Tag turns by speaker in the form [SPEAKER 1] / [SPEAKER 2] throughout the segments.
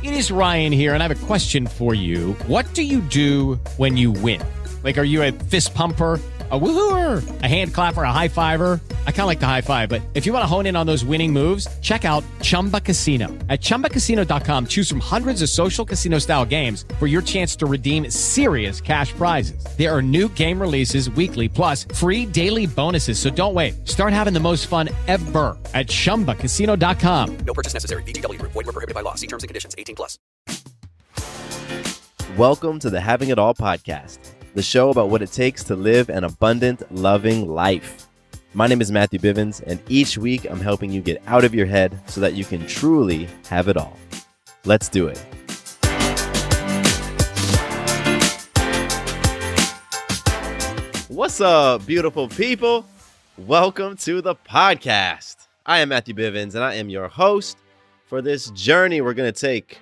[SPEAKER 1] It is Ryan here, and I have a question for you. What do you do when you win? Like, are you a fist pumper, a woo-hooer, a hand clapper, a high fiver? I kind of like the high five, but if you want to hone in on those winning moves, check out Chumba Casino. At ChumbaCasino.com, choose from hundreds of social casino-style games for your chance to redeem serious cash prizes. There are new game releases weekly, plus free daily bonuses, so don't wait. Start having the most fun ever at ChumbaCasino.com.
[SPEAKER 2] No purchase necessary. VGW Group. Void where prohibited by law. See terms and conditions. 18+.
[SPEAKER 3] Welcome to the Having It All podcast, the show about what it takes to live an abundant, loving life. My name is Matthew Bivens, and each week I'm helping you get out of your head so that you can truly have it all. Let's do it. What's up, beautiful people? Welcome to the podcast. I am Matthew Bivens, and I am your host for this journey we're going to take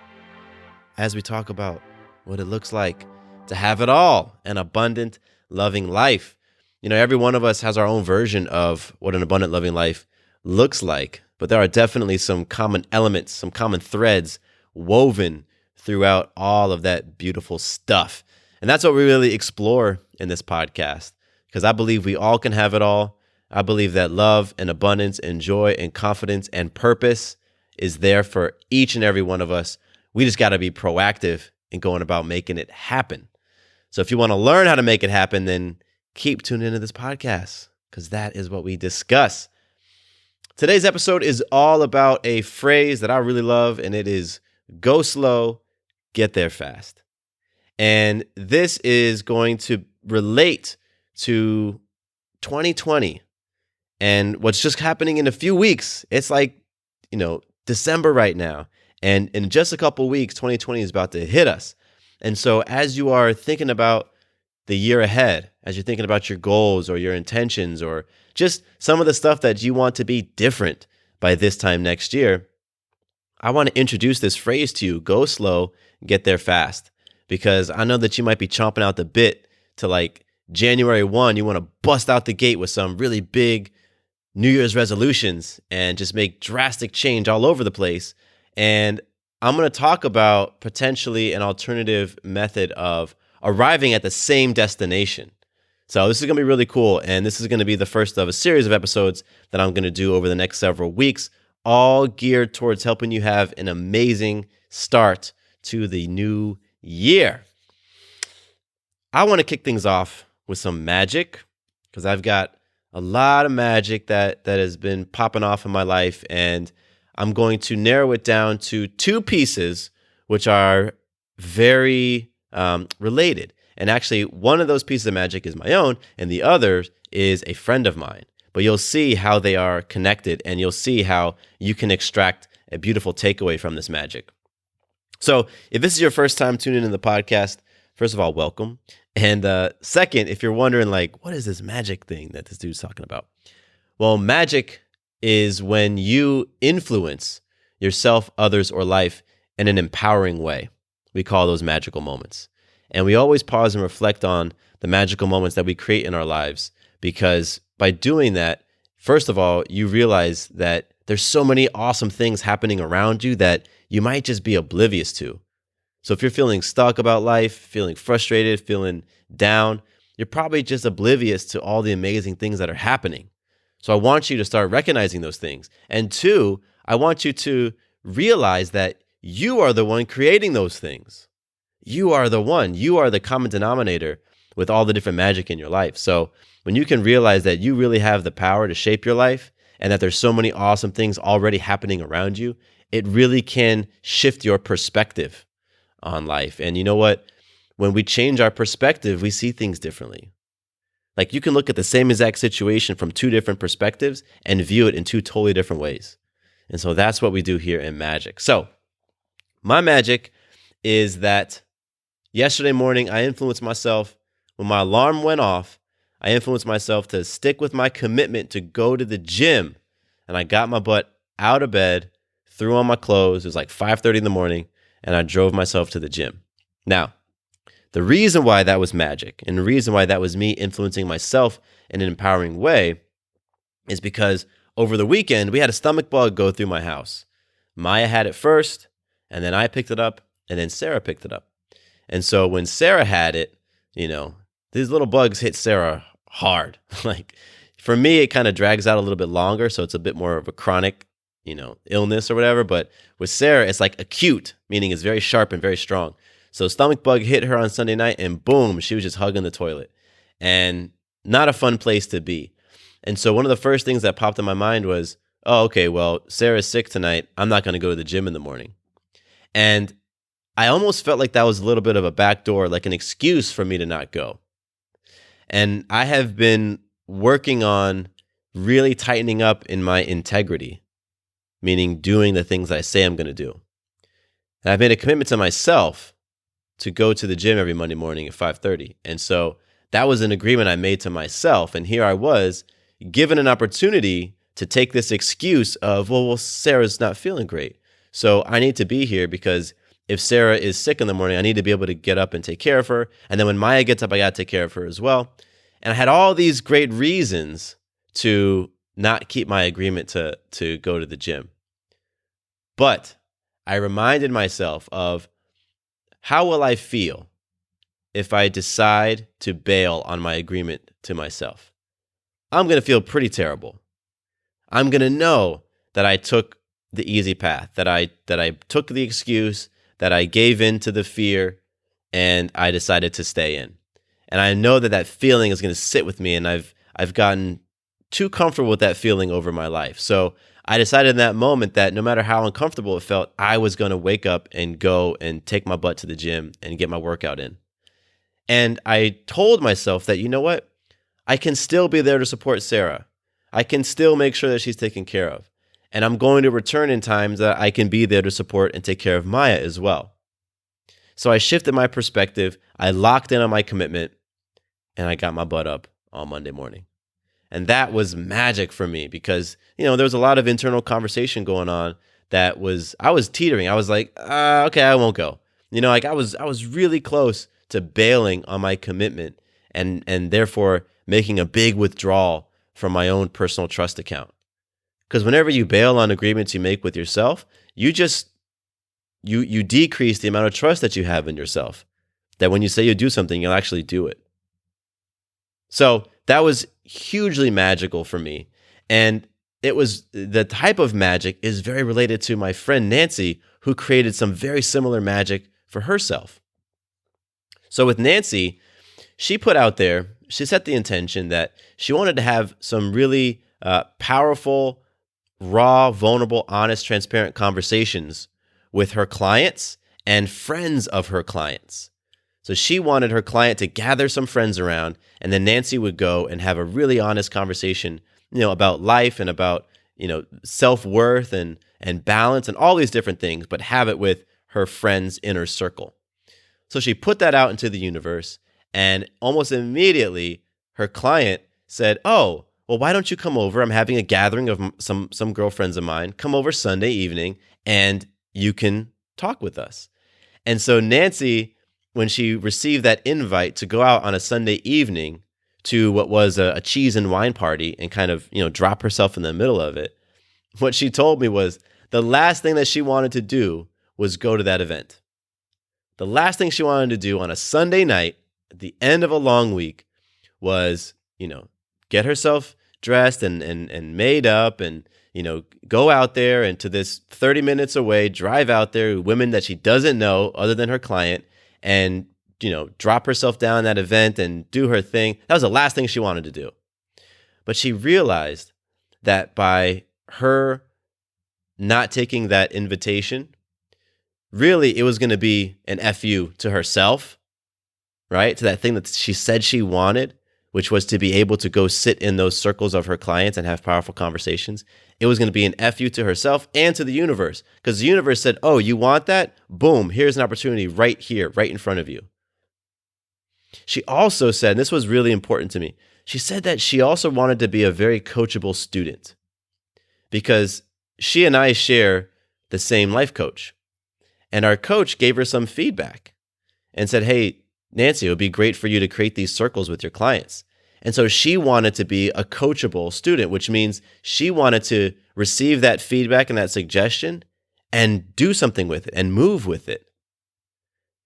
[SPEAKER 3] as we talk about what it looks like to have it all, an abundant, loving life. You know, every one of us has our own version of what an abundant, loving life looks like, but there are definitely some common elements, some common threads woven throughout all of that beautiful stuff. And that's what we really explore in this podcast, because I believe we all can have it all. I believe that love and abundance and joy and confidence and purpose is there for each and every one of us. We just got to be proactive in going about making it happen. So if you want to learn how to make it happen, then keep tuning into this podcast, because that is what we discuss. Today's episode is all about a phrase that I really love, and it is go slow, get there fast. And this is going to relate to 2020 and what's just happening in a few weeks. It's like, December right now. And in just a couple weeks, 2020 is about to hit us. And so as you are thinking about the year ahead, as you're thinking about your goals or your intentions or just some of the stuff that you want to be different by this time next year, I want to introduce this phrase to you: go slow, get there fast. Because I know that you might be chomping out the bit to like January 1, you want to bust out the gate with some really big New Year's resolutions and just make drastic change all over the place. And I'm going to talk about potentially an alternative method of arriving at the same destination. So this is going to be really cool. And this is going to be the first of a series of episodes that I'm going to do over the next several weeks, all geared towards helping you have an amazing start to the new year. I want to kick things off with some magic, because I've got a lot of magic that has been popping off in my life, and I'm going to narrow it down to two pieces which are very related. And actually, one of those pieces of magic is my own, and the other is a friend of mine. But you'll see how they are connected, and you'll see how you can extract a beautiful takeaway from this magic. So if this is your first time tuning in the podcast, first of all, welcome. And second, if you're wondering, like, what is this magic thing that this dude's talking about? Well, magic is when you influence yourself, others, or life in an empowering way. We call those magical moments. And we always pause and reflect on the magical moments that we create in our lives, because by doing that, first of all, you realize that there's so many awesome things happening around you that you might just be oblivious to. So if you're feeling stuck about life, feeling frustrated, feeling down, you're probably just oblivious to all the amazing things that are happening. So I want you to start recognizing those things. And two, I want you to realize that you are the one creating those things. You are the one. You are the common denominator with all the different magic in your life. So when you can realize that you really have the power to shape your life and that there's so many awesome things already happening around you, it really can shift your perspective on life. And you know what? When we change our perspective, we see things differently. Like, you can look at the same exact situation from two different perspectives and view it in two totally different ways. And so that's what we do here in magic. So my magic is that yesterday morning, I influenced myself. When my alarm went off, I influenced myself to stick with my commitment to go to the gym. And I got my butt out of bed, threw on my clothes. It was like 5:30 in the morning, and I drove myself to the gym. Now, the reason why that was magic, and the reason why that was me influencing myself in an empowering way, is because over the weekend, we had a stomach bug go through my house. Maya had it first, And then I picked it up, and then Sarah picked it up. And so when Sarah had it, these little bugs hit Sarah hard. Like for me, it kind of drags out a little bit longer, so it's a bit more of a chronic, illness or whatever. But with Sarah, it's like acute, meaning it's very sharp and very strong. So stomach bug hit her on Sunday night, and boom, she was just hugging the toilet. And not a fun place to be. And so one of the first things that popped in my mind was, oh, okay, well, Sarah's sick tonight. I'm not going to go to the gym in the morning. And I almost felt like that was a little bit of a backdoor, like an excuse for me to not go. And I have been working on really tightening up in my integrity, meaning doing the things I say I'm going to do. And I've made a commitment to myself to go to the gym every Monday morning at 5:30. And so that was an agreement I made to myself. And here I was given an opportunity to take this excuse of, well, Sarah's not feeling great. So I need to be here because if Sarah is sick in the morning, I need to be able to get up and take care of her. And then when Maya gets up, I got to take care of her as well. And I had all these great reasons to not keep my agreement to go to the gym. But I reminded myself of, how will I feel if I decide to bail on my agreement to myself? I'm going to feel pretty terrible. I'm going to know that I took the easy path, that I took the excuse, that I gave in to the fear, and I decided to stay in. And I know that that feeling is going to sit with me, and I've gotten too comfortable with that feeling over my life. So I decided in that moment that no matter how uncomfortable it felt, I was going to wake up and go and take my butt to the gym and get my workout in. And I told myself that, you know what? I can still be there to support Sarah. I can still make sure that she's taken care of. And I'm going to return in times that I can be there to support and take care of Maya as well. So I shifted my perspective. I locked in on my commitment, and I got my butt up on Monday morning. And that was magic for me because, there was a lot of internal conversation going on I was teetering. I was like, okay, I won't go. I was really close to bailing on my commitment and therefore making a big withdrawal from my own personal trust account. Because whenever you bail on agreements you make with yourself, you decrease the amount of trust that you have in yourself. That when you say you do something, you'll actually do it. So that was hugely magical for me. And it was the type of magic is very related to my friend Nancy, who created some very similar magic for herself. So with Nancy, she set the intention that she wanted to have some really powerful, raw, vulnerable, honest, transparent conversations with her clients and friends of her clients. So she wanted her client to gather some friends around, and then Nancy would go and have a really honest conversation, about life and about, self-worth and balance and all these different things, but have it with her friends' inner circle. So she put that out into the universe, and almost immediately her client said, oh, well, why don't you come over? I'm having a gathering of some girlfriends of mine. Come over Sunday evening, and you can talk with us. And so Nancy, when she received that invite to go out on a Sunday evening to what was a cheese and wine party and kind of, drop herself in the middle of it, what she told me was the last thing that she wanted to do was go to that event. The last thing she wanted to do on a Sunday night at the end of a long week was, get herself dressed and made up and, go out there and to this 30 minutes away, drive out there, women that she doesn't know other than her client, and, drop herself down that event and do her thing. That was the last thing she wanted to do. But she realized that by her not taking that invitation, really it was going to be an FU to herself, right? To that thing that she said she wanted, which was to be able to go sit in those circles of her clients and have powerful conversations. It was going to be an FU to herself and to the universe, because the universe said, oh, you want that? Boom, here's an opportunity right here, right in front of you. She also said, and this was really important to me, she said that she also wanted to be a very coachable student because she and I share the same life coach. And our coach gave her some feedback and said, hey, Nancy, it would be great for you to create these circles with your clients. And so she wanted to be a coachable student, which means she wanted to receive that feedback and that suggestion and do something with it and move with it.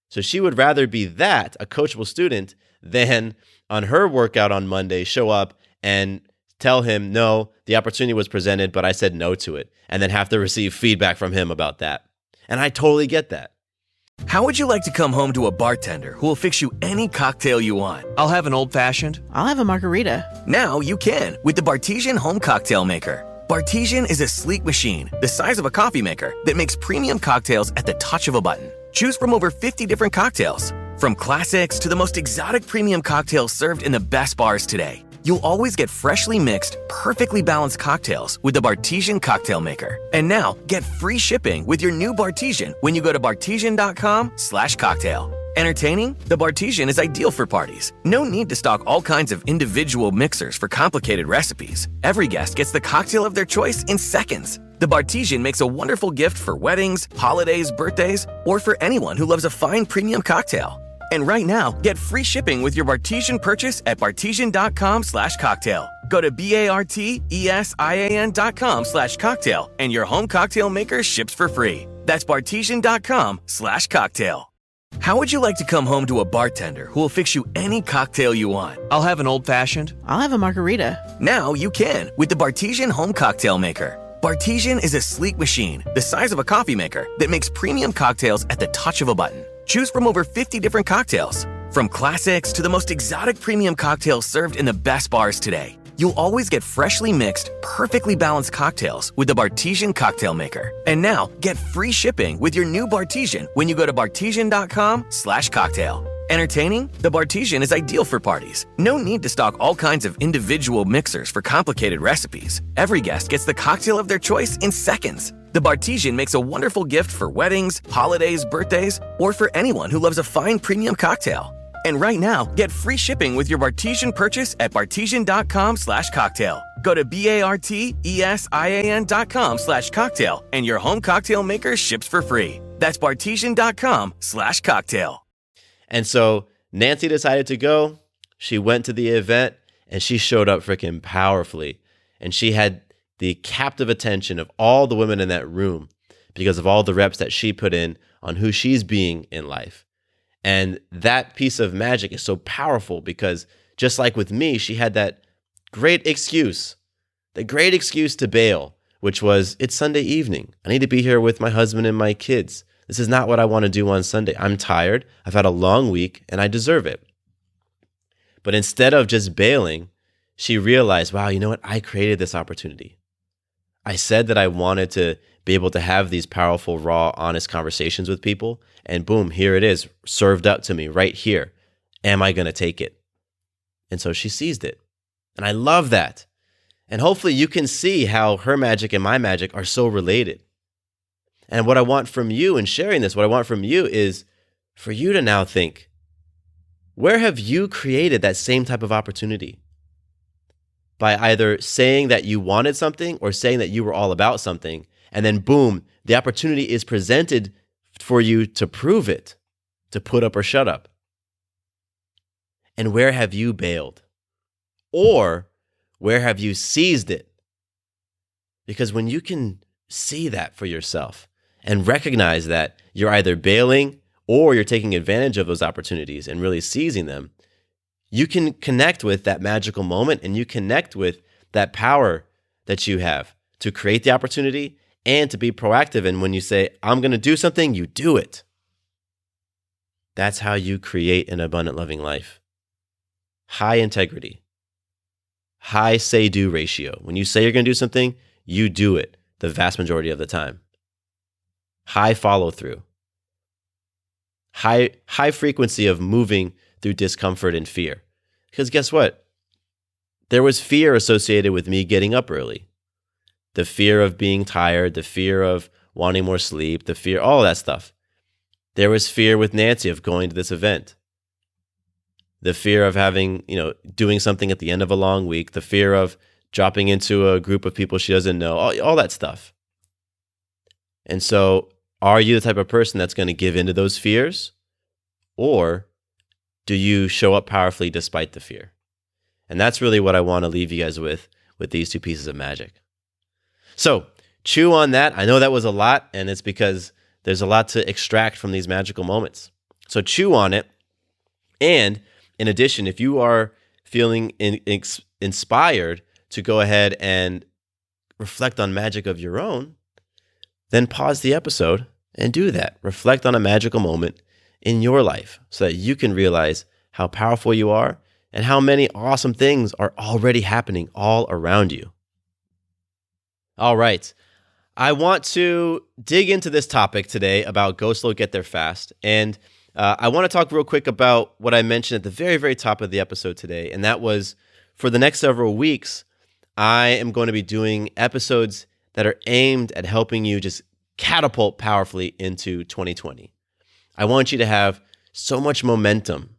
[SPEAKER 3] So she would rather be that, a coachable student, than on her workout on Monday, show up and tell him, no, the opportunity was presented, but I said no to it, and then have to receive feedback from him about that. And I totally get that.
[SPEAKER 4] How would you like to come home to a bartender who will fix you any cocktail you want?
[SPEAKER 5] I'll have an old-fashioned.
[SPEAKER 6] I'll have a margarita.
[SPEAKER 4] Now you can with the Bartesian Home Cocktail Maker. Bartesian is a sleek machine the size of a coffee maker that makes premium cocktails at the touch of a button. Choose from over 50 different cocktails, from classics to the most exotic premium cocktails served in the best bars today. You'll always get freshly mixed, perfectly balanced cocktails with the Bartesian Cocktail Maker. And now, get free shipping with your new Bartesian when you go to bartesian.com/cocktail. Entertaining? The Bartesian is ideal for parties. No need to stock all kinds of individual mixers for complicated recipes. Every guest gets the cocktail of their choice in seconds. The Bartesian makes a wonderful gift for weddings, holidays, birthdays, or for anyone who loves a fine premium cocktail. And right now, get free shipping with your Bartesian purchase at bartesian.com/cocktail. Go to bartesian.com/cocktail and your home cocktail maker ships for free. That's bartesian.com/cocktail. How would you like to come home to a bartender who will fix you any cocktail you want?
[SPEAKER 5] I'll have an old-fashioned.
[SPEAKER 6] I'll have a margarita.
[SPEAKER 4] Now you can with the Bartesian Home Cocktail Maker. Bartesian is a sleek machine the size of a coffee maker that makes premium cocktails at the touch of a button. Choose from over 50 different cocktails, from classics to the most exotic premium cocktails served in the best bars today. You'll always get freshly mixed, perfectly balanced cocktails with the Bartesian Cocktail Maker. And now, get free shipping with your new Bartesian when you go to bartesian.com/cocktail. Entertaining? The Bartesian is ideal for parties. No need to stock all kinds of individual mixers for complicated recipes. Every guest gets the cocktail of their choice in seconds. The Bartesian makes a wonderful gift for weddings, holidays, birthdays, or for anyone who loves a fine premium cocktail. And right now, get free shipping with your Bartesian purchase at bartesian.com/cocktail. Go to bartesian.com/cocktail and your home cocktail maker ships for free. That's bartesian.com/cocktail.
[SPEAKER 3] And so Nancy decided to go. She went to the event and she showed up freaking powerfully. And she had the captive attention of all the women in that room because of all the reps that she put in on who she's being in life. And that piece of magic is so powerful because just like with me, she had that great excuse to bail, which was, it's Sunday evening. I need to be here with my husband and my kids. This is not what I want to do on Sunday. I'm tired. I've had a long week and I deserve it. But instead of just bailing, she realized, wow, you know what? I created this opportunity. I said that I wanted to be able to have these powerful, raw, honest conversations with people. And boom, here it is, served up to me right here. Am I going to take it? And so she seized it. And I love that. And hopefully you can see how her magic and my magic are so related. And what I want from you in sharing this, what I want from you is for you to now think, where have you created that same type of opportunity? By either saying that you wanted something or saying that you were all about something. And then boom, the opportunity is presented for you to prove it, to put up or shut up. And where have you bailed? Or where have you seized it? Because when you can see that for yourself and recognize that you're either bailing or you're taking advantage of those opportunities and really seizing them, you can connect with that magical moment and you connect with that power that you have to create the opportunity and to be proactive. And when you say, I'm going to do something, you do it. That's how you create an abundant, loving life. High integrity, high say-do ratio. When you say you're going to do something, you do it the vast majority of the time. High follow-through. High frequency of moving through discomfort and fear. Because guess what? There was fear associated with me getting up early. The fear of being tired, the fear of wanting more sleep, the fear, all of that stuff. There was fear with Nancy of going to this event. The fear of having, doing something at the end of a long week, the fear of dropping into a group of people she doesn't know, all that stuff. And so, are you the type of person that's going to give into those fears? Or do you show up powerfully despite the fear? And that's really what I want to leave you guys with these two pieces of magic. So, chew on that. I know that was a lot, and it's because there's a lot to extract from these magical moments. So chew on it. And in addition, if you are feeling inspired to go ahead and reflect on magic of your own, then pause the episode and do that. Reflect on a magical moment in your life so that you can realize how powerful you are and how many awesome things are already happening all around you. All right. I want to dig into this topic today about go slow, get there fast. And I want to talk real quick about what I mentioned at the very, very top of the episode today. And that was for the next several weeks, I am going to be doing episodes that are aimed at helping you just catapult powerfully into 2020. I want you to have so much momentum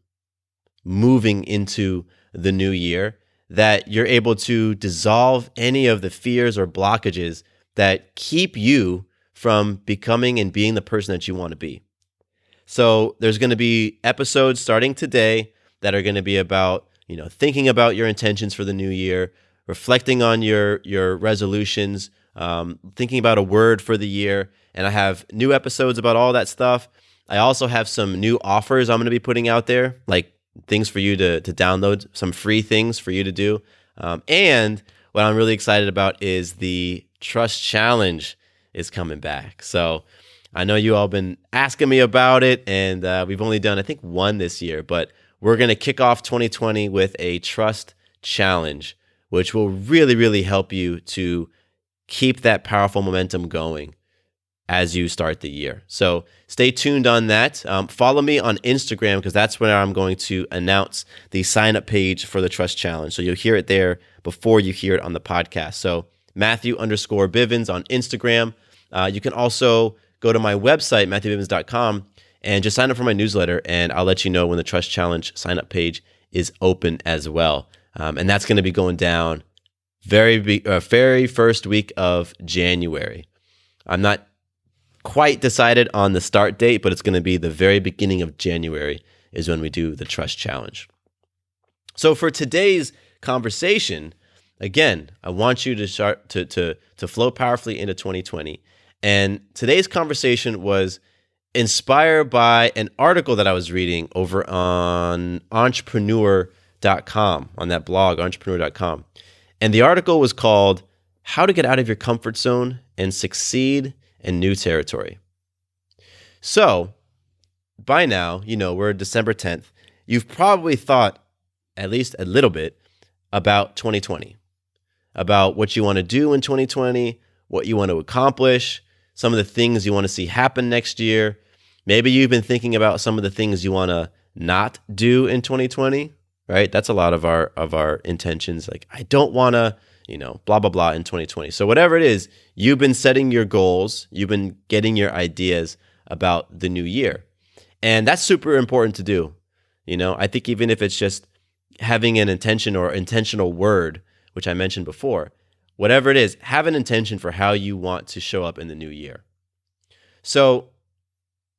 [SPEAKER 3] moving into the new year that you're able to dissolve any of the fears or blockages that keep you from becoming and being the person that you want to be. So there's going to be episodes starting today that are going to be about, thinking about your intentions for the new year, reflecting on your resolutions, thinking about a word for the year. And I have new episodes about all that stuff. I also have some new offers I'm going to be putting out there, like things for you to download, some free things for you to do. And what I'm really excited about is the Trust Challenge is coming back. So I know you all been asking me about it, and we've only done, I think, one this year, but we're going to kick off 2020 with a Trust Challenge, which will really, really help you to keep that powerful momentum going as you start the year. So stay tuned on that. Follow me on Instagram because that's where I'm going to announce the sign-up page for the Trust Challenge. So you'll hear it there before you hear it on the podcast. So Matthew_Bivens on Instagram. You can also go to my website, MatthewBivens.com, and just sign up for my newsletter, and I'll let you know when the Trust Challenge sign-up page is open as well. And that's going to be going down very first week of January. I'm not quite decided on the start date, but it's going to be the very beginning of January is when we do the Trust Challenge. So for today's conversation, again, I want you to start to flow powerfully into 2020. And today's conversation was inspired by an article that I was reading over on entrepreneur.com, on that blog, entrepreneur.com. And the article was called How to Get Out of Your Comfort Zone and Succeed in New Territory. So by now, we're December 10th. You've probably thought at least a little bit about 2020, about what you want to do in 2020, what you want to accomplish, some of the things you want to see happen next year. Maybe you've been thinking about some of the things you want to not do in 2020, right? That's a lot of our intentions. Like, I don't want to, blah, blah, blah in 2020. So whatever it is, you've been setting your goals. You've been getting your ideas about the new year. And that's super important to do. I think even if it's just having an intention or intentional word, which I mentioned before, whatever it is, have an intention for how you want to show up in the new year. So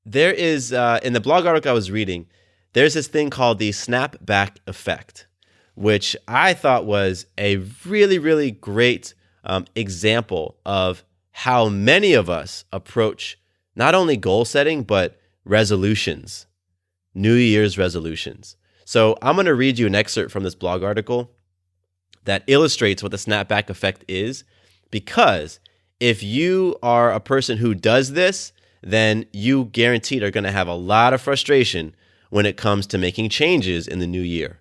[SPEAKER 3] there is, in the blog article I was reading, there's this thing called the Snapback effect, which I thought was a really, really great example of how many of us approach not only goal setting, but resolutions, New Year's resolutions. So I'm going to read you an excerpt from this blog article that illustrates what the snapback effect is, because if you are a person who does this, then you guaranteed are going to have a lot of frustration when it comes to making changes in the new year.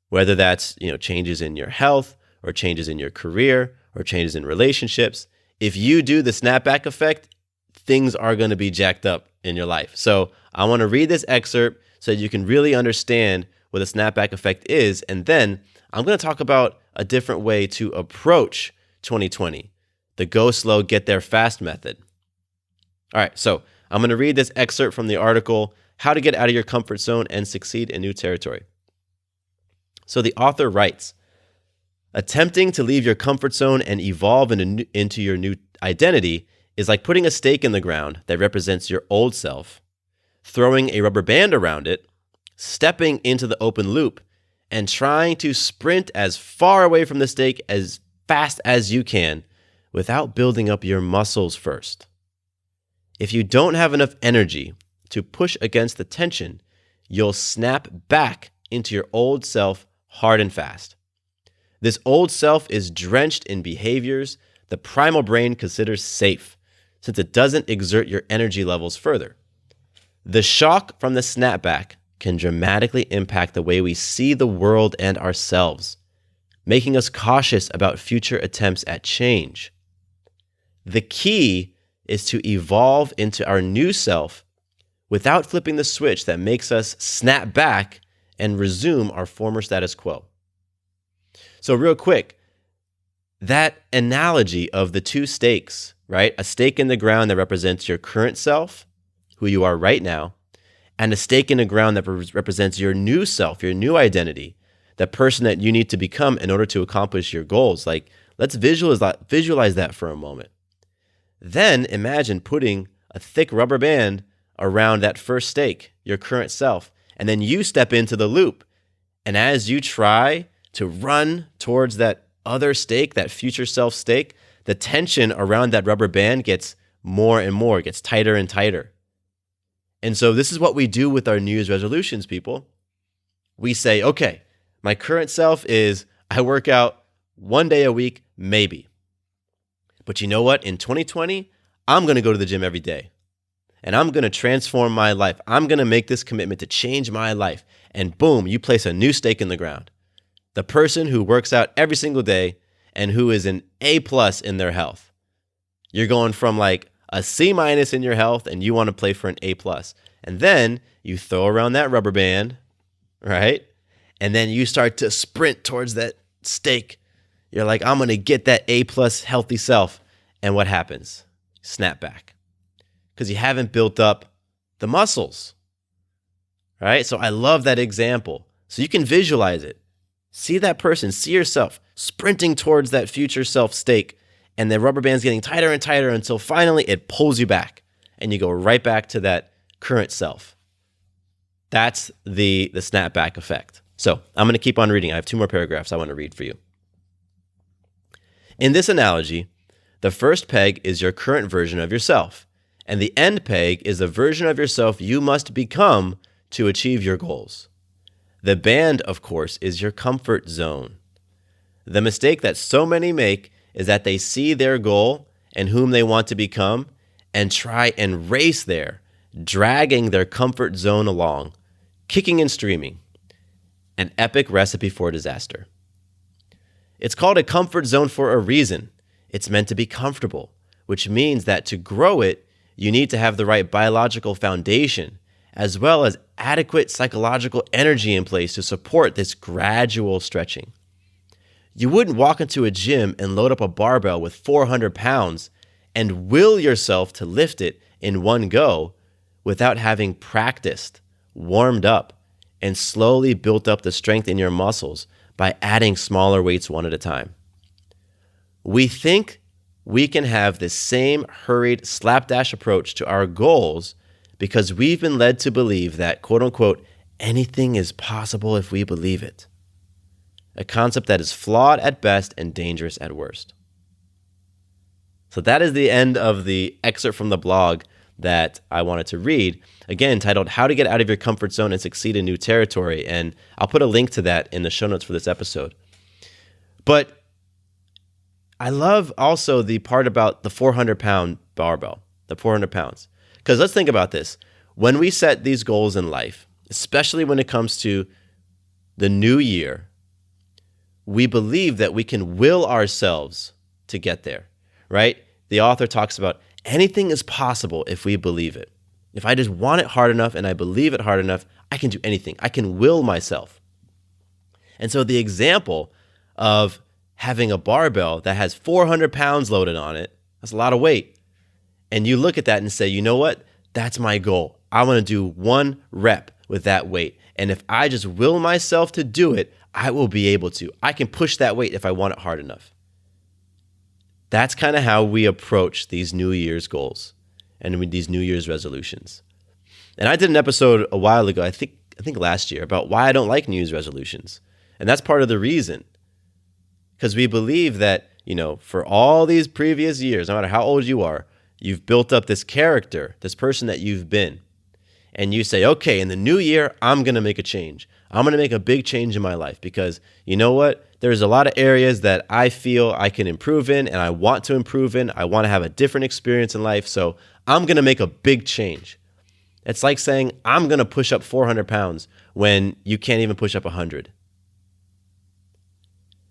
[SPEAKER 3] Whether that's, changes in your health or changes in your career or changes in relationships. If you do the snapback effect, things are going to be jacked up in your life. So I want to read this excerpt so that you can really understand what the snapback effect is. And then I'm going to talk about a different way to approach 2020, the go slow, get there fast method. All right, so I'm going to read this excerpt from the article, How to Get Out of Your Comfort Zone and Succeed in New Territory. So the author writes, attempting to leave your comfort zone and evolve into your new identity is like putting a stake in the ground that represents your old self, throwing a rubber band around it, stepping into the open loop, and trying to sprint as far away from the stake as fast as you can without building up your muscles first. If you don't have enough energy to push against the tension, you'll snap back into your old self hard and fast. This old self is drenched in behaviors the primal brain considers safe, since it doesn't exert your energy levels further. The shock from the snapback can dramatically impact the way we see the world and ourselves, making us cautious about future attempts at change. The key is to evolve into our new self without flipping the switch that makes us snap back and resume our former status quo. So real quick, that analogy of the two stakes, right? A stake in the ground that represents your current self, who you are right now, and a stake in the ground that represents your new self, your new identity, that person that you need to become in order to accomplish your goals. Like, let's visualize that for a moment. Then imagine putting a thick rubber band around that first stake, your current self, and then you step into the loop. And as you try to run towards that other stake, that future self stake, the tension around that rubber band gets more and more, gets tighter and tighter. And so this is what we do with our New Year's resolutions, people. We say, okay, my current self is I work out 1 day a week, maybe. But you know what? In 2020, I'm going to go to the gym every day. And I'm going to transform my life. I'm going to make this commitment to change my life. And boom, you place a new stake in the ground. The person who works out every single day and who is an A+ in their health. You're going from like a C- in your health and you want to play for an A+. And then you throw around that rubber band, right? And then you start to sprint towards that stake. You're like, I'm going to get that A+ healthy self. And what happens? Snap back. Because you haven't built up the muscles, right? So I love that example. So you can visualize it. See that person, see yourself sprinting towards that future self stake, and the rubber band's getting tighter and tighter until finally it pulls you back and you go right back to that current self. That's the snapback effect. So I'm going to keep on reading. I have 2 more paragraphs I want to read for you. In this analogy, the first peg is your current version of yourself, and the end peg is the version of yourself you must become to achieve your goals. The band, of course, is your comfort zone. The mistake that so many make is that they see their goal and whom they want to become and try and race there, dragging their comfort zone along, kicking and screaming. An epic recipe for disaster. It's called a comfort zone for a reason. It's meant to be comfortable, which means that to grow it, you need to have the right biological foundation, as well as adequate psychological energy in place to support this gradual stretching. You wouldn't walk into a gym and load up a barbell with 400 pounds and will yourself to lift it in one go without having practiced, warmed up, and slowly built up the strength in your muscles by adding smaller weights one at a time. We think we can have the same hurried slapdash approach to our goals because we've been led to believe that, quote unquote, anything is possible if we believe it. A concept that is flawed at best and dangerous at worst. So that is the end of the excerpt from the blog that I wanted to read, again, titled How to Get Out of Your Comfort Zone and Succeed in New Territory. And I'll put a link to that in the show notes for this episode. But I love also the part about the 400-pound barbell, the 400 pounds. Because let's think about this. When we set these goals in life, especially when it comes to the new year, we believe that we can will ourselves to get there, right? The author talks about anything is possible if we believe it. If I just want it hard enough and I believe it hard enough, I can do anything. I can will myself. And so the example of having a barbell that has 400 pounds loaded on it, that's a lot of weight. And you look at that and say, you know what? That's my goal. I want to do 1 rep with that weight. And if I just will myself to do it, I will be able to. I can push that weight if I want it hard enough. That's kind of how we approach these New Year's goals and with these New Year's resolutions. And I did an episode a while ago, I think last year, about why I don't like New Year's resolutions. And that's part of the reason. Because we believe that for all these previous years, no matter how old you are, you've built up this character, this person that you've been. And you say, okay, in the new year, I'm going to make a change. I'm going to make a big change in my life because you know what? There's a lot of areas that I feel I can improve in and I want to improve in. I want to have a different experience in life. So I'm going to make a big change. It's like saying, I'm going to push up 400 pounds when you can't even push up 100.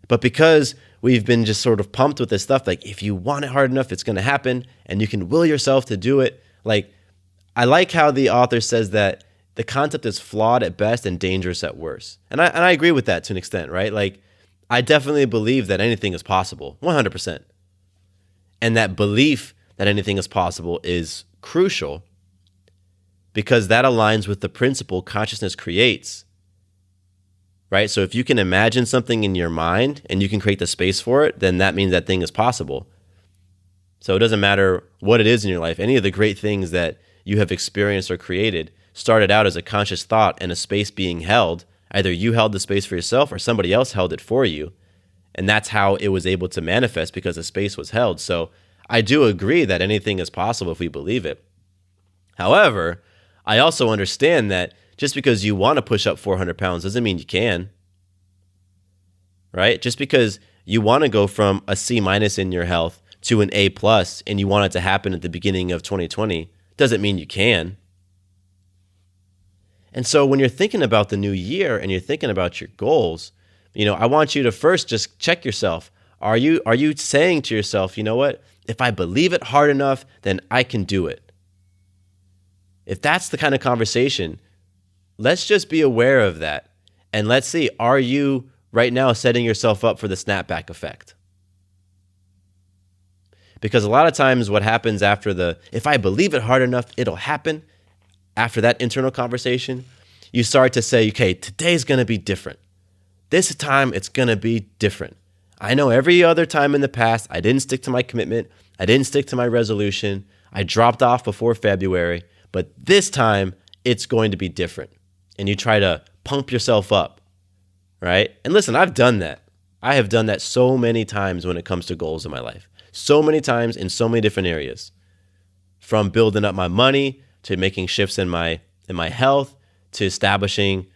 [SPEAKER 3] But because we've been just sort of pumped with this stuff, like if you want it hard enough, it's going to happen and you can will yourself to do it. Like, I like how the author says that the concept is flawed at best and dangerous at worst. And I agree with that to an extent, right? Like, I definitely believe that anything is possible, 100%. And that belief that anything is possible is crucial because that aligns with the principle consciousness creates, right? So if you can imagine something in your mind and you can create the space for it, then that means that thing is possible. So it doesn't matter what it is in your life. Any of the great things that you have experienced or created started out as a conscious thought and a space being held. Either you held the space for yourself or somebody else held it for you. And that's how it was able to manifest because the space was held. So I do agree that anything is possible if we believe it. However, I also understand that just because you want to push up 400 pounds doesn't mean you can. Right? Just because you want to go from a C- in your health to an A+ and you want it to happen at the beginning of 2020 doesn't mean you can. And so when you're thinking about the new year and you're thinking about your goals, I want you to first just check yourself. Are you saying to yourself, you know what? If I believe it hard enough, then I can do it. If that's the kind of conversation, let's just be aware of that. And let's see, are you right now setting yourself up for the snapback effect? Because a lot of times what happens after if I believe it hard enough, it'll happen. After that internal conversation, you start to say, okay, today's going to be different. This time it's going to be different. I know every other time in the past, I didn't stick to my commitment. I didn't stick to my resolution. I dropped off before February, but this time it's going to be different. And you try to pump yourself up, right? And listen, I've done that. I have done that so many times when it comes to goals in my life. So many times in so many different areas. From building up my money to making shifts in my health, to establishing,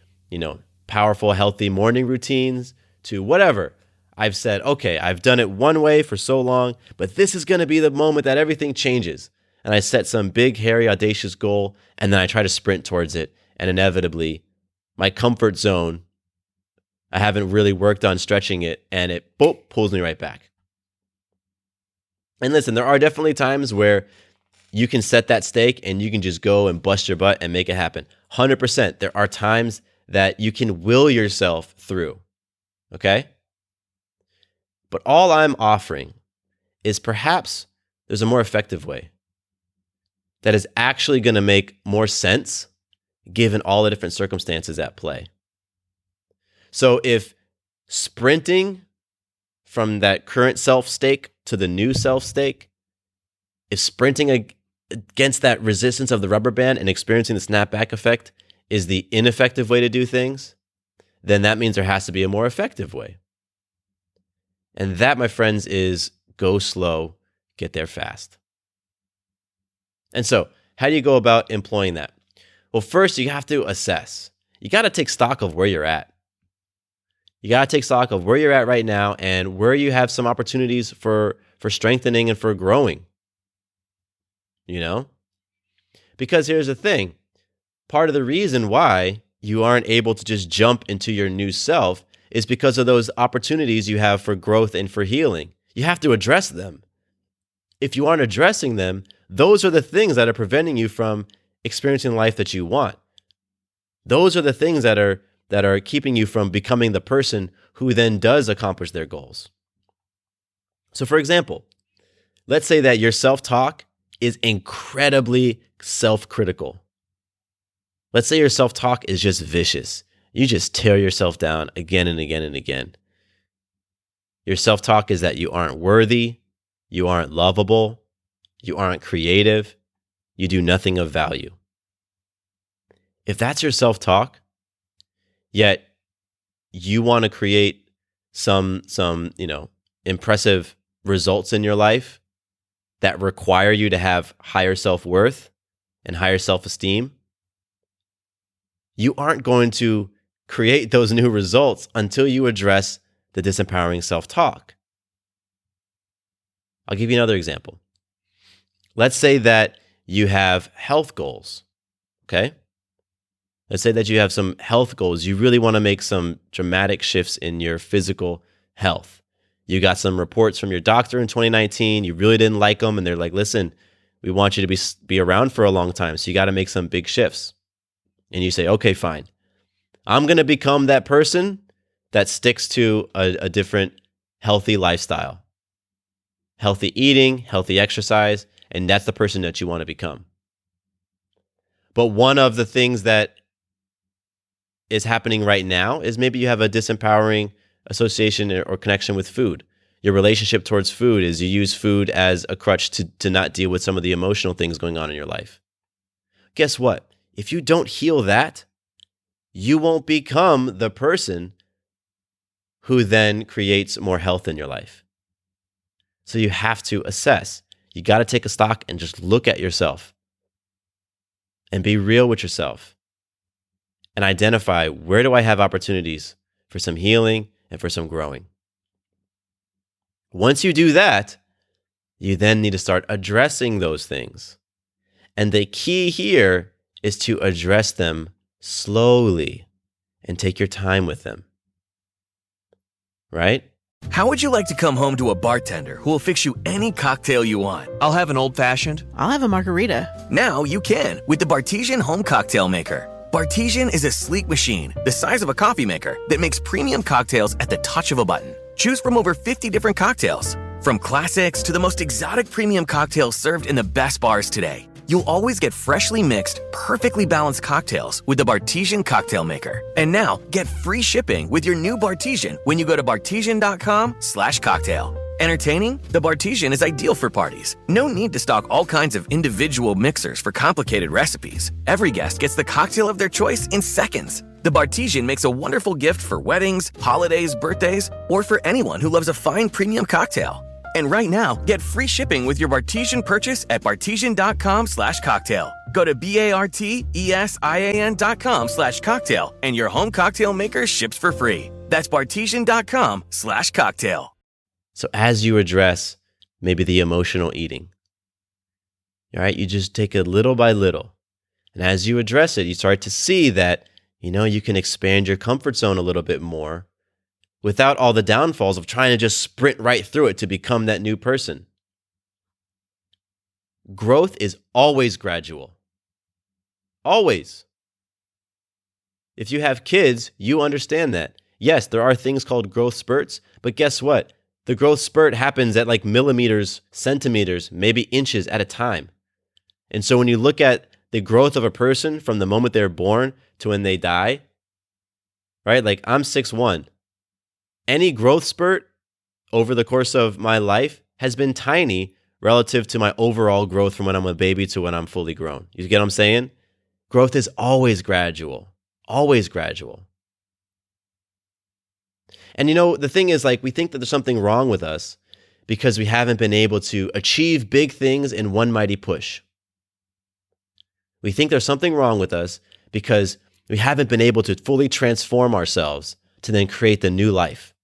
[SPEAKER 3] powerful, healthy morning routines, to whatever. I've said, okay, I've done it one way for so long, but this is going to be the moment that everything changes. And I set some big, hairy, audacious goal, and then I try to sprint towards it. And inevitably, my comfort zone, I haven't really worked on stretching it, and it pulls me right back. And listen, there are definitely times where you can set that stake and you can just go and bust your butt and make it happen. 100%. There are times that you can will yourself through. Okay? But all I'm offering is perhaps there's a more effective way that is actually going to make more sense given all the different circumstances at play. So if sprinting from that current self stake to the new self stake, if sprinting against that resistance of the rubber band and experiencing the snapback effect is the ineffective way to do things, then that means there has to be a more effective way. And that, my friends, is go slow, get there fast. And so, how do you go about employing that? Well, first, you have to assess. You got to take stock of where you're at. You got to take stock of where you're at right now and where you have some opportunities for strengthening and for growing. Because here's the thing. Part of the reason why you aren't able to just jump into your new self is because of those opportunities you have for growth and for healing. You have to address them. If you aren't addressing them, those are the things that are preventing you from experiencing the life that you want. Those are the things that are keeping you from becoming the person who then does accomplish their goals. So for example, let's say that your self-talk is incredibly self-critical. Let's say your self-talk is just vicious. You just tear yourself down again and again and again. Your self-talk is that you aren't worthy, you aren't lovable, you aren't creative, you do nothing of value. If that's your self-talk, yet you want to create some impressive results in your life that require you to have higher self-worth and higher self-esteem, you aren't going to create those new results until you address the disempowering self-talk. I'll give you another example. Let's say that you have health goals, okay? Let's say that you have some health goals. You really want to make some dramatic shifts in your physical health. You got some reports from your doctor in 2019. You really didn't like them, and they're like, listen, we want you to be around for a long time, so you got to make some big shifts. And you say, okay, fine. I'm going to become that person that sticks to a different healthy lifestyle. Healthy eating, healthy exercise, and that's the person that you want to become. But one of the things that is happening right now is maybe you have a disempowering association or connection with food. Your relationship towards food is you use food as a crutch to not deal with some of the emotional things going on in your life. Guess what? If you don't heal that, you won't become the person who then creates more health in your life. So you have to assess. You got to take a stock and just look at yourself and be real with yourself and identify, where do I have opportunities for some healing and for some growing? Once you do that, you then need to start addressing those things. And the key here is to address them slowly and take your time with them. Right?
[SPEAKER 4] How would you like to come home to a bartender who will fix you any cocktail you want?
[SPEAKER 5] I'll have an old-fashioned.
[SPEAKER 6] I'll have a margarita.
[SPEAKER 4] Now you can with the Bartesian Home Cocktail Maker. Bartesian is a sleek machine the size of a coffee maker that makes premium cocktails at the touch of a button. Choose from over 50 different cocktails, from classics to the most exotic premium cocktails served in the best bars today. You'll always get freshly mixed, perfectly balanced cocktails with the Bartesian Cocktail Maker. And now, get free shipping with your new Bartesian when you go to bartesian.com/cocktail. Entertaining? The Bartesian is ideal for parties. No need to stock all kinds of individual mixers for complicated recipes. Every guest gets the cocktail of their choice in seconds. The Bartesian makes a wonderful gift for weddings, holidays, birthdays, or for anyone who loves a fine premium cocktail. And right now, get free shipping with your Bartesian purchase at bartesian.com/cocktail. Go to bartesian.com/cocktail and your home cocktail maker ships for free. That's bartesian.com/cocktail.
[SPEAKER 3] So as you address maybe the emotional eating, all right, you just take it little by little. And as you address it, you start to see that, you can expand your comfort zone a little bit more without all the downfalls of trying to just sprint right through it to become that new person. Growth is always gradual. Always. If you have kids, you understand that. Yes, there are things called growth spurts, but guess what? The growth spurt happens at like millimeters, centimeters, maybe inches at a time. And so when you look at the growth of a person from the moment they're born to when they die, right? Like I'm 6'1". Any growth spurt over the course of my life has been tiny relative to my overall growth from when I'm a baby to when I'm fully grown. You get what I'm saying? Growth is always gradual, always gradual. And the thing is, like, we think that there's something wrong with us because we haven't been able to achieve big things in one mighty push. We think there's something wrong with us because we haven't been able to fully transform ourselves to then create the new life,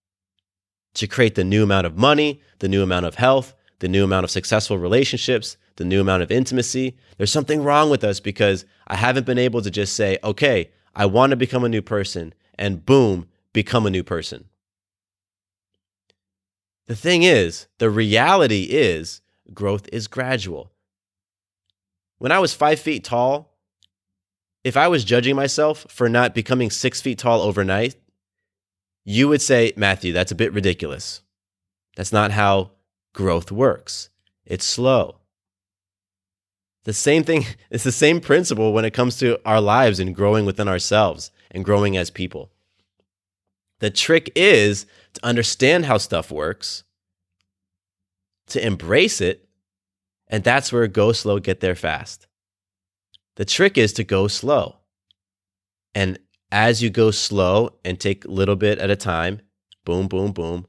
[SPEAKER 3] to create the new amount of money, the new amount of health, the new amount of successful relationships, the new amount of intimacy. There's something wrong with us because I haven't been able to just say, okay, I want to become a new person, and boom, become a new person. The thing is, the reality is, growth is gradual. When I was 5 feet tall, if I was judging myself for not becoming 6 feet tall overnight, you would say, Matthew, that's a bit ridiculous. That's not how growth works. It's slow. The same thing, it's the same principle when it comes to our lives and growing within ourselves and growing as people. The trick is to understand how stuff works, to embrace it, and that's where go slow, get there fast. The trick is to go slow. And as you go slow and take a little bit at a time, boom, boom, boom,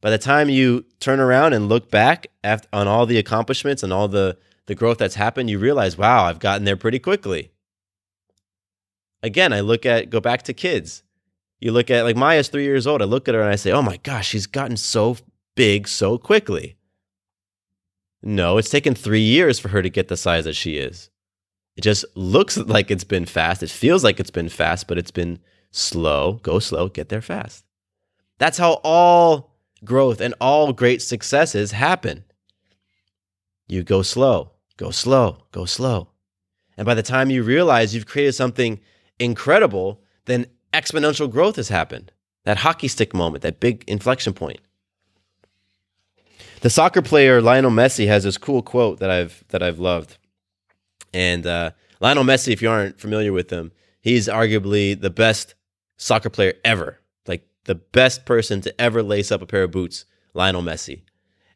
[SPEAKER 3] By the time you turn around and look back on all the accomplishments and all the growth that's happened, you realize, wow, I've gotten there pretty quickly. Again, go back to kids. You look at, like, Maya's 3 years old. I look at her and I say, oh my gosh, she's gotten so big so quickly. No, it's taken 3 years for her to get the size that she is. It just looks like it's been fast. It feels like it's been fast, but it's been slow. Go slow, get there fast. That's how all growth and all great successes happen. You go slow, go slow, go slow. And by the time you realize you've created something incredible, then exponential growth has happened. That hockey stick moment, that big inflection point. The soccer player Lionel Messi has this cool quote that I've loved. And Lionel Messi, if you aren't familiar with him, he's arguably the best soccer player ever. Like the best person to ever lace up a pair of boots, Lionel Messi.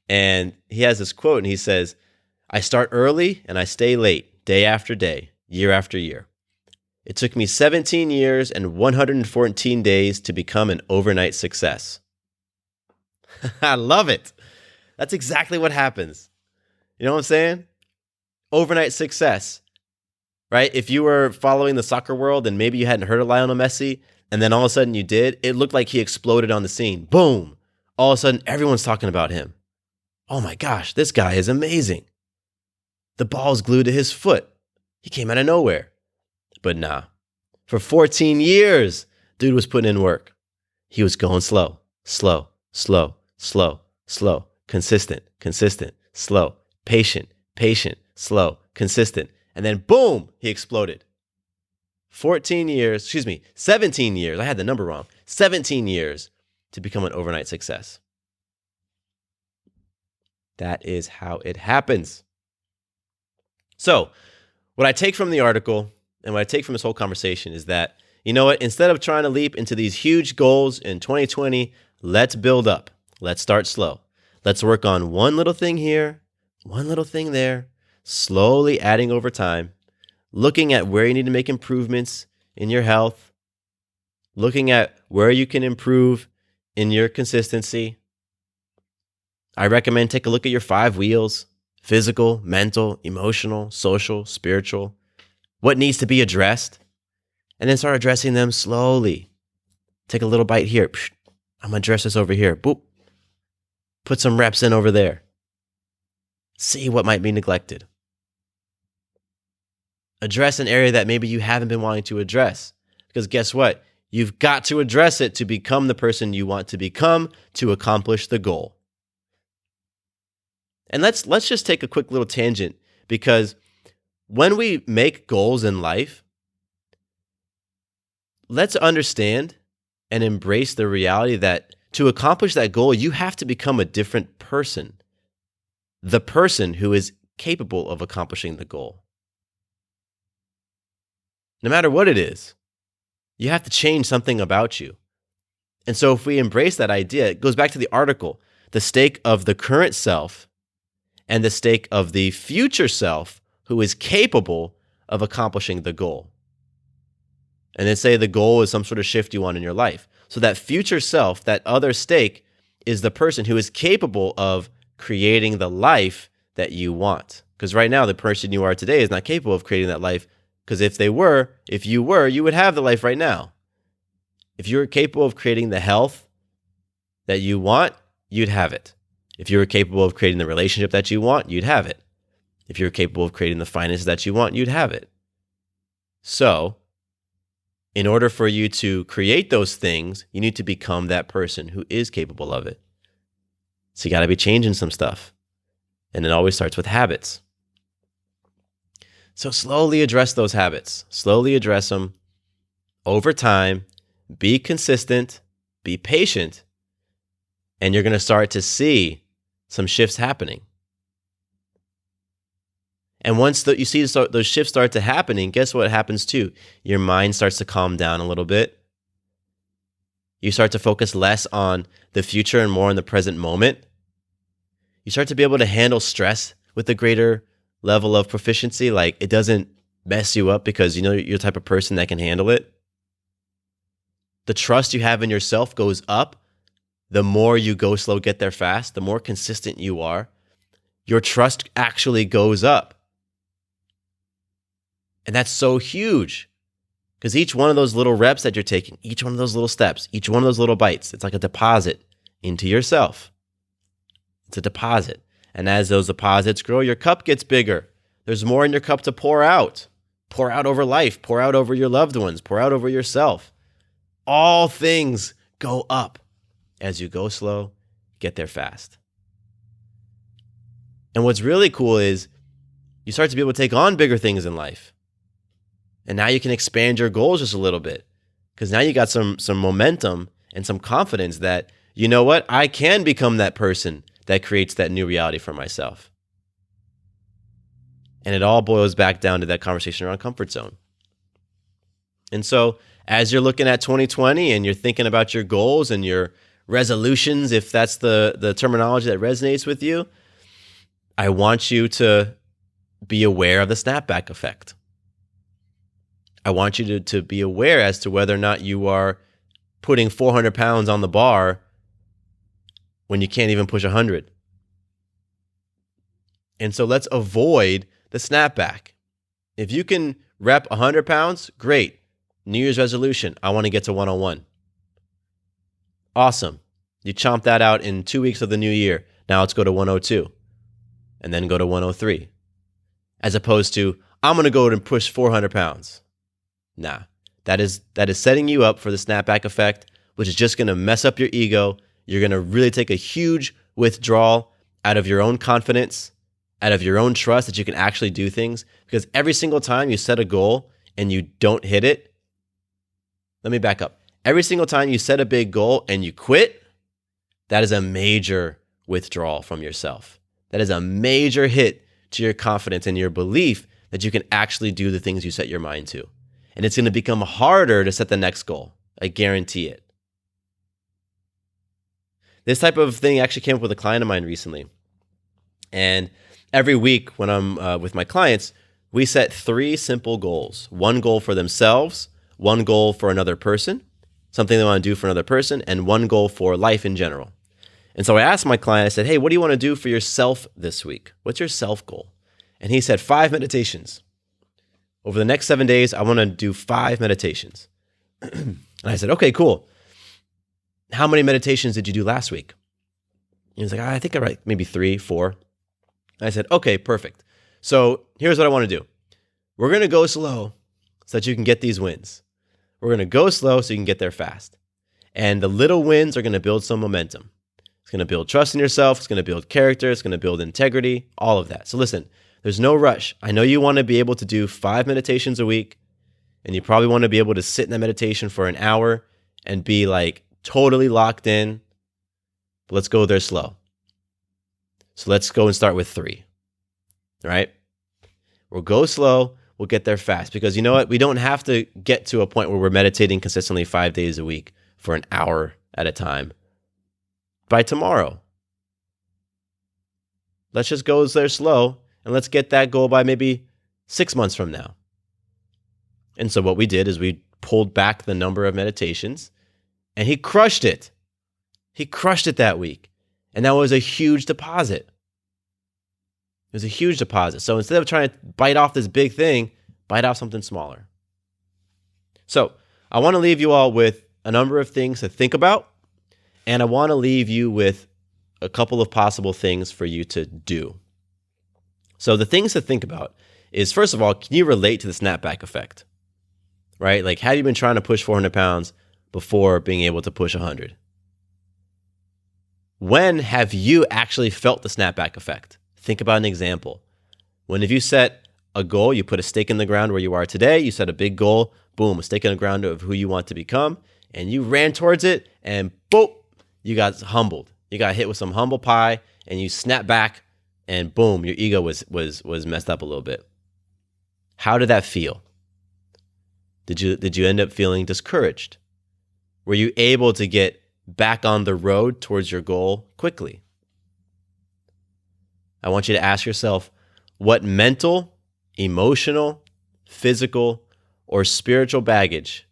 [SPEAKER 3] And he has this quote and he says, I start early and I stay late, day after day, year after year. It took me 17 years and 114 days to become an overnight success. I love it. That's exactly what happens. You know what I'm saying? Overnight success, right? If you were following the soccer world and maybe you hadn't heard of Lionel Messi, and then all of a sudden you did, it looked like he exploded on the scene. Boom. All of a sudden, everyone's talking about him. Oh my gosh, this guy is amazing. The ball's glued to his foot. He came out of nowhere. But nah, for 14 years, dude was putting in work. He was going slow, slow, slow, slow, slow, consistent, consistent, slow, patient, patient, slow, consistent. And then boom, he exploded. 17 years. I had the number wrong. 17 years to become an overnight success. That is how it happens. So, what I take from the article and what I take from this whole conversation is that, you know what, instead of trying to leap into these huge goals in 2020, let's build up. Let's start slow. Let's work on one little thing here, one little thing there, slowly adding over time, looking at where you need to make improvements in your health, looking at where you can improve in your consistency. I recommend take a look at your 5 wheels: physical, mental, emotional, social, spiritual. What needs to be addressed? And then start addressing them slowly. Take a little bite here. I'm going to address this over here. Boop. Put some reps in over there. See what might be neglected. Address an area that maybe you haven't been wanting to address. Because guess what? You've got to address it to become the person you want to become, to accomplish the goal. And let's just take a quick little tangent, because when we make goals in life, let's understand and embrace the reality that to accomplish that goal, you have to become a different person. The person who is capable of accomplishing the goal. No matter what it is, you have to change something about you. And so if we embrace that idea, it goes back to the article, the stake of the current self and the stake of the future self who is capable of accomplishing the goal. And then say the goal is some sort of shift you want in your life. So that future self, that other stake, is the person who is capable of creating the life that you want. Because right now, the person you are today is not capable of creating that life. Because if you were, you would have the life right now. If you were capable of creating the health that you want, you'd have it. If you were capable of creating the relationship that you want, you'd have it. If you're capable of creating the finances that you want, you'd have it. So, in order for you to create those things, you need to become that person who is capable of it. So you got to be changing some stuff. And it always starts with habits. So slowly address those habits. Slowly address them over time. Be consistent. Be patient. And you're going to start to see some shifts happening. And once you see those shifts start to happening, guess what happens too? Your mind starts to calm down a little bit. You start to focus less on the future and more on the present moment. You start to be able to handle stress with a greater level of proficiency. Like, it doesn't mess you up because you know you're the type of person that can handle it. The trust you have in yourself goes up. the more you go slow, get there fast, the more consistent you are, your trust actually goes up. And that's so huge because each one of those little reps that you're taking, each one of those little steps, each one of those little bites, it's like a deposit into yourself. It's a deposit. And as those deposits grow, your cup gets bigger. There's more in your cup to pour out. Pour out over life, pour out over your loved ones, pour out over yourself. All things go up as you go slow, get there fast. And what's really cool is you start to be able to take on bigger things in life. And now you can expand your goals just a little bit because now you got some momentum and some confidence that, you know what, I can become that person that creates that new reality for myself. And it all boils back down to that conversation around comfort zone. And so as you're looking at 2020 and you're thinking about your goals and your resolutions, if that's the terminology that resonates with you, I want you to be aware of the snapback effect. I want you to be aware as to whether or not you are putting 400 pounds on the bar when you can't even push 100. And so let's avoid the snapback. If you can rep 100 pounds, great. New Year's resolution, I want to get to 101. Awesome. You chomp that out in 2 weeks of the new year. Now let's go to 102 and then go to 103. As opposed to, I'm going to go and push 400 pounds. Nah, that is setting you up for the snapback effect, which is just going to mess up your ego. You're going to really take a huge withdrawal out of your own confidence, out of your own trust that you can actually do things. Because every single time you set a goal and you don't hit it, let me back up. Every single time you set a big goal and you quit, that is a major withdrawal from yourself. That is a major hit to your confidence and your belief that you can actually do the things you set your mind to. And it's going to become harder to set the next goal. I guarantee it. This type of thing actually came up with a client of mine recently. And every week when I'm with my clients, we set 3 simple goals. 1 goal for themselves, 1 goal for another person, something they want to do for another person, and 1 goal for life in general. And so I asked my client, I said, hey, what do you want to do for yourself this week? What's your self goal? And he said 5 meditations. Over the next 7 days, I want to do 5 meditations. And I said, okay, cool. How many meditations did you do last week? He was like, I think I write maybe 3, 4. And I said, okay, perfect. So here's what I want to do. We're going to go slow so that you can get these wins. We're going to go slow so you can get there fast. And the little wins are going to build some momentum. It's going to build trust in yourself. It's going to build character. It's going to build integrity, all of that. So listen, there's no rush. I know you want to be able to do 5 meditations a week, and you probably want to be able to sit in that meditation for an hour and be like totally locked in. But let's go there slow. So let's go and start with 3. All right? We'll go slow. We'll get there fast. Because you know what? We don't have to get to a point where we're meditating consistently 5 days a week for an hour at a time by tomorrow. Let's just go there slow, and let's get that goal by maybe 6 months from now. And so what we did is we pulled back the number of meditations, and he crushed it. He crushed it that week. And that was a huge deposit. It was a huge deposit. So instead of trying to bite off this big thing, bite off something smaller. So I want to leave you all with a number of things to think about. And I want to leave you with a couple of possible things for you to do. So the things to think about is, first of all, can you relate to the snapback effect? Right? Like, have you been trying to push 400 pounds before being able to push 100? When have you actually felt the snapback effect? Think about an example. When have you set a goal, you put a stake in the ground where you are today, you set a big goal, boom, a stake in the ground of who you want to become, and you ran towards it, and boom, you got humbled. You got hit with some humble pie, and you snap back, and boom, your ego was messed up a little bit. How did that feel? Did you end up feeling discouraged? Were you able to get back on the road towards your goal quickly? I want you to ask yourself, what mental, emotional, physical, or spiritual baggage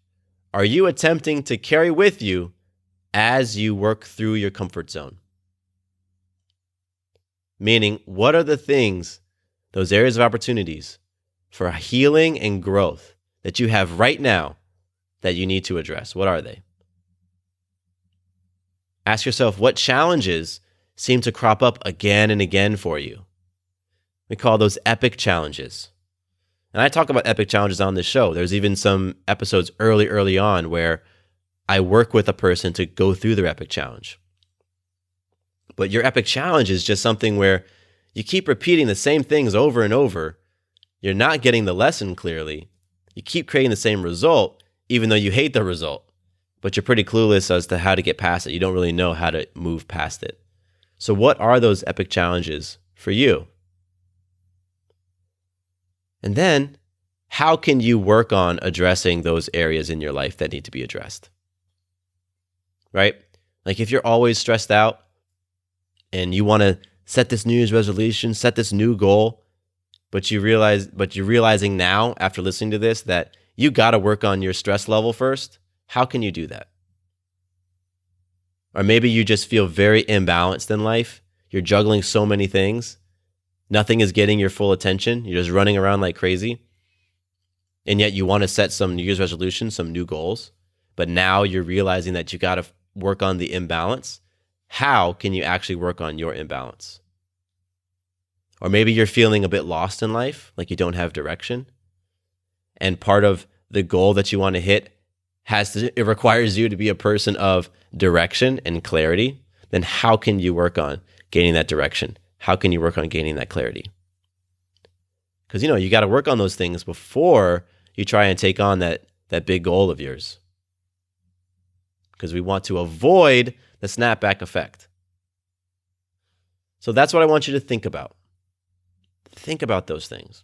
[SPEAKER 3] are you attempting to carry with you as you work through your comfort zone. Meaning, what are the things, those areas of opportunities for healing and growth that you have right now that you need to address? What are they? Ask yourself, what challenges seem to crop up again and again for you? We call those epic challenges. And I talk about epic challenges on this show. There's even some episodes early on where I work with a person to go through their epic challenge. But your epic challenge is just something where you keep repeating the same things over and over. You're not getting the lesson clearly. You keep creating the same result, even though you hate the result. But you're pretty clueless as to how to get past it. You don't really know how to move past it. So what are those epic challenges for you? And then, how can you work on addressing those areas in your life that need to be addressed? Right? Like if you're always stressed out and you want to set this New Year's resolution, set this new goal, but you're realizing now after listening to this that you got to work on your stress level first. How can you do that? Or maybe you just feel very imbalanced in life. You're juggling so many things. Nothing is getting your full attention. You're just running around like crazy. And yet you want to set some New Year's resolutions, some new goals. But now you're realizing that you got to work on the imbalance. How can you actually work on your imbalance? Or maybe you're feeling a bit lost in life, like you don't have direction. And part of the goal that you want to hit it requires you to be a person of direction and clarity. Then how can you work on gaining that direction? How can you work on gaining that clarity? Because, you got to work on those things before you try and take on that big goal of yours. Because we want to avoid the snapback effect. So that's what I want you to think about. Think about those things.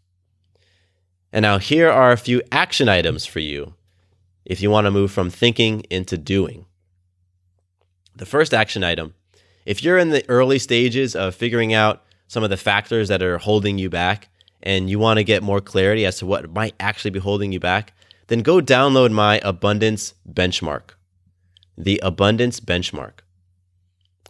[SPEAKER 3] And now here are a few action items for you if you want to move from thinking into doing. The first action item, if you're in the early stages of figuring out some of the factors that are holding you back and you want to get more clarity as to what might actually be holding you back, then go download my Abundance Benchmark. The Abundance Benchmark.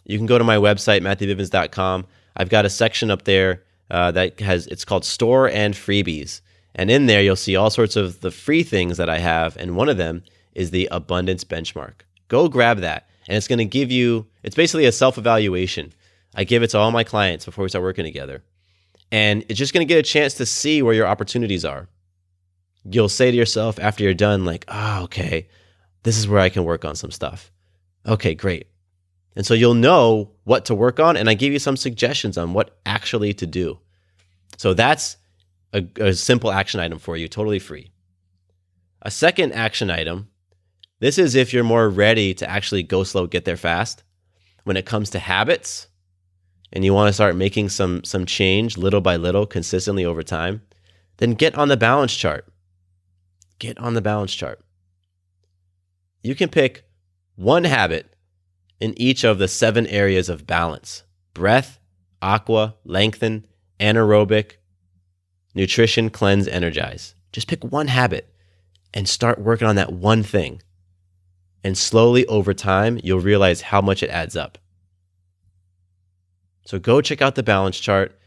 [SPEAKER 3] You can go to my website, MatthewBivens.com. I've got a section up there it's called Store and Freebies. And in there, you'll see all sorts of the free things that I have. And one of them is the Abundance Benchmark. Go grab that. And it's going to give you, it's basically a self-evaluation. I give it to all my clients before we start working together. And it's just going to get a chance to see where your opportunities are. You'll say to yourself after you're done, like, okay, this is where I can work on some stuff. Okay, great. And so you'll know what to work on. And I give you some suggestions on what actually to do. So that's a simple action item for you, totally free. A second action item, this is if you're more ready to actually go slow, get there fast. When it comes to habits and you want to start making some change little by little, consistently over time, then get on the balance chart. Get on the balance chart. You can pick one habit in each of the 7 areas of balance: breath, aqua, lengthen, anaerobic, nutrition, cleanse, energize. Just pick one habit and start working on that one thing. And slowly over time, you'll realize how much it adds up. So go check out the balance chart.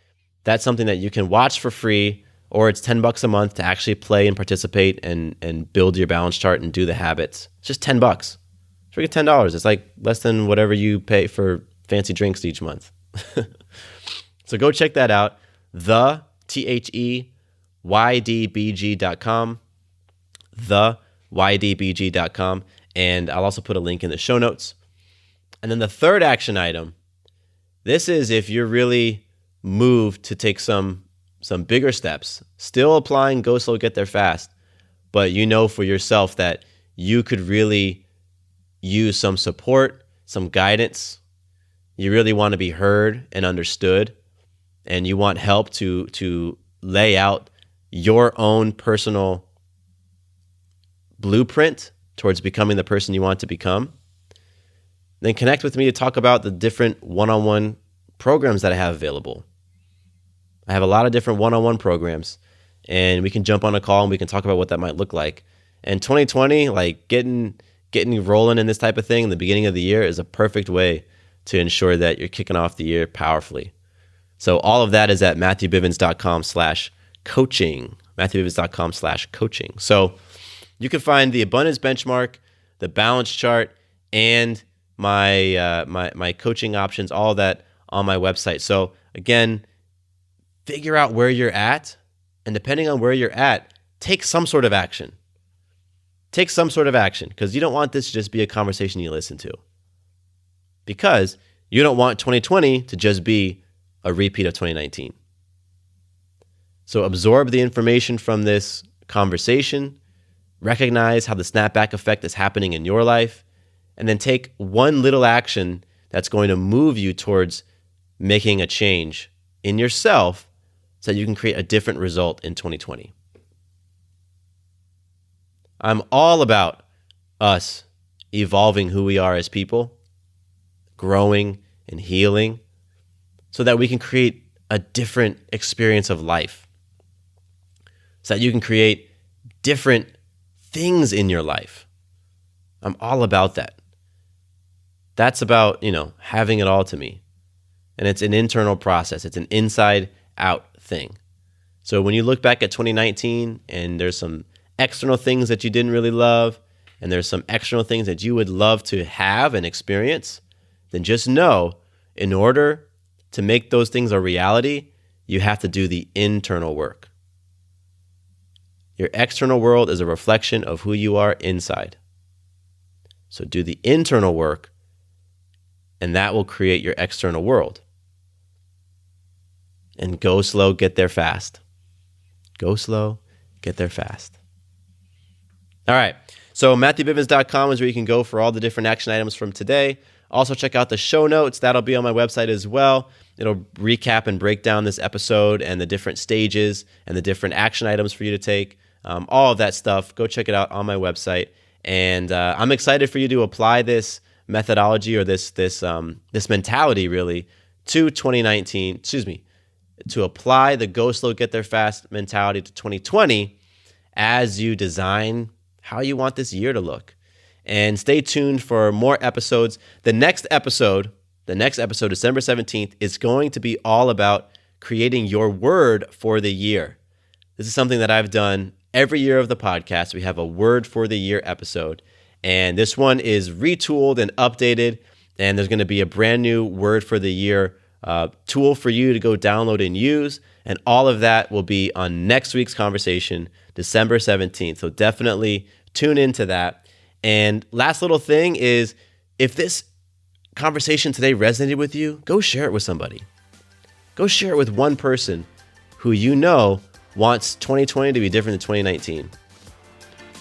[SPEAKER 3] That's something that you can watch for free, or it's $10 a month to actually play and participate and build your balance chart and do the habits. It's just $10. It's freaking $10. It's like less than whatever you pay for fancy drinks each month. So go check that out. TheYDBG.com. TheYDBG.com. And I'll also put a link in the show notes. And then the third action item, this is if you're really moved to take some bigger steps, still applying go slow, get there fast, but you know for yourself that you could really use some support, some guidance. You really want to be heard and understood, and you want help to lay out your own personal blueprint towards becoming the person you want to become. Then connect with me to talk about the different one-on-one programs that I have available. I have a lot of different one-on-one programs, and we can jump on a call and we can talk about what that might look like. And 2020, like getting getting rolling in this type of thing in the beginning of the year is a perfect way to ensure that you're kicking off the year powerfully. So all of that is at matthewbivens.com/coaching, matthewbivens.com/coaching. So you can find the abundance benchmark, the balance chart, and my coaching options, all of that on my website. So again, figure out where you're at, and depending on where you're at, take some sort of action. Take some sort of action, because you don't want this to just be a conversation you listen to. Because you don't want 2020 to just be a repeat of 2019. So absorb the information from this conversation, recognize how the snapback effect is happening in your life, and then take one little action that's going to move you towards making a change in yourself so that you can create a different result in 2020. I'm all about us evolving who we are as people, growing and healing, so that we can create a different experience of life, so that you can create different things in your life. I'm all about that. That's about, having it all to me. And it's an internal process. It's an inside out thing. So when you look back at 2019 and there's some external things that you didn't really love, and there's some external things that you would love to have and experience, then just know, in order to make those things a reality, you have to do the internal work. Your external world is a reflection of who you are inside. So do the internal work, and that will create your external world. And go slow, get there fast. Go slow, get there fast. All right. So MatthewBivens.com is where you can go for all the different action items from today. Also check out the show notes. That'll be on my website as well. It'll recap and break down this episode and the different stages and the different action items for you to take. All of that stuff. Go check it out on my website. And I'm excited for you to apply this methodology or this mentality really to 2019. To apply the go slow, get there fast mentality to 2020 as you design how you want this year to look. And stay tuned for more episodes. The next episode, December 17th, is going to be all about creating your word for the year. This is something that I've done every year of the podcast. We have a word for the year episode. And this one is retooled and updated. And there's going to be a brand new word for the year tool for you to go download and use. And all of that will be on next week's conversation, December 17th. So definitely tune into that. And last little thing is, if this conversation today resonated with you, go share it with somebody. Go share it with one person who you know wants 2020 to be different than 2019.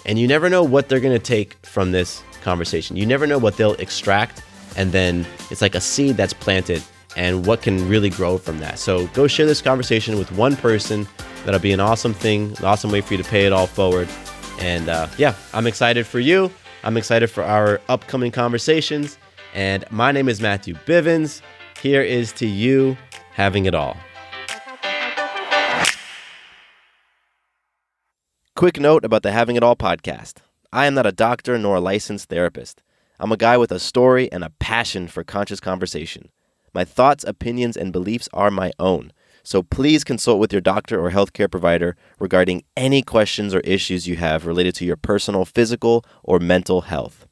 [SPEAKER 3] And you never know what they're going to take from this conversation. You never know what they'll extract, and then it's like a seed that's planted and what can really grow from that. So go share this conversation with one person. That'll be an awesome thing, an awesome way for you to pay it all forward. And I'm excited for you. I'm excited for our upcoming conversations. And my name is Matthew Bivens. Here is to you having it all. Quick note about the Having It All podcast. I am not a doctor nor a licensed therapist. I'm a guy with a story and a passion for conscious conversation. My thoughts, opinions, and beliefs are my own. So please consult with your doctor or healthcare provider regarding any questions or issues you have related to your personal, physical, or mental health.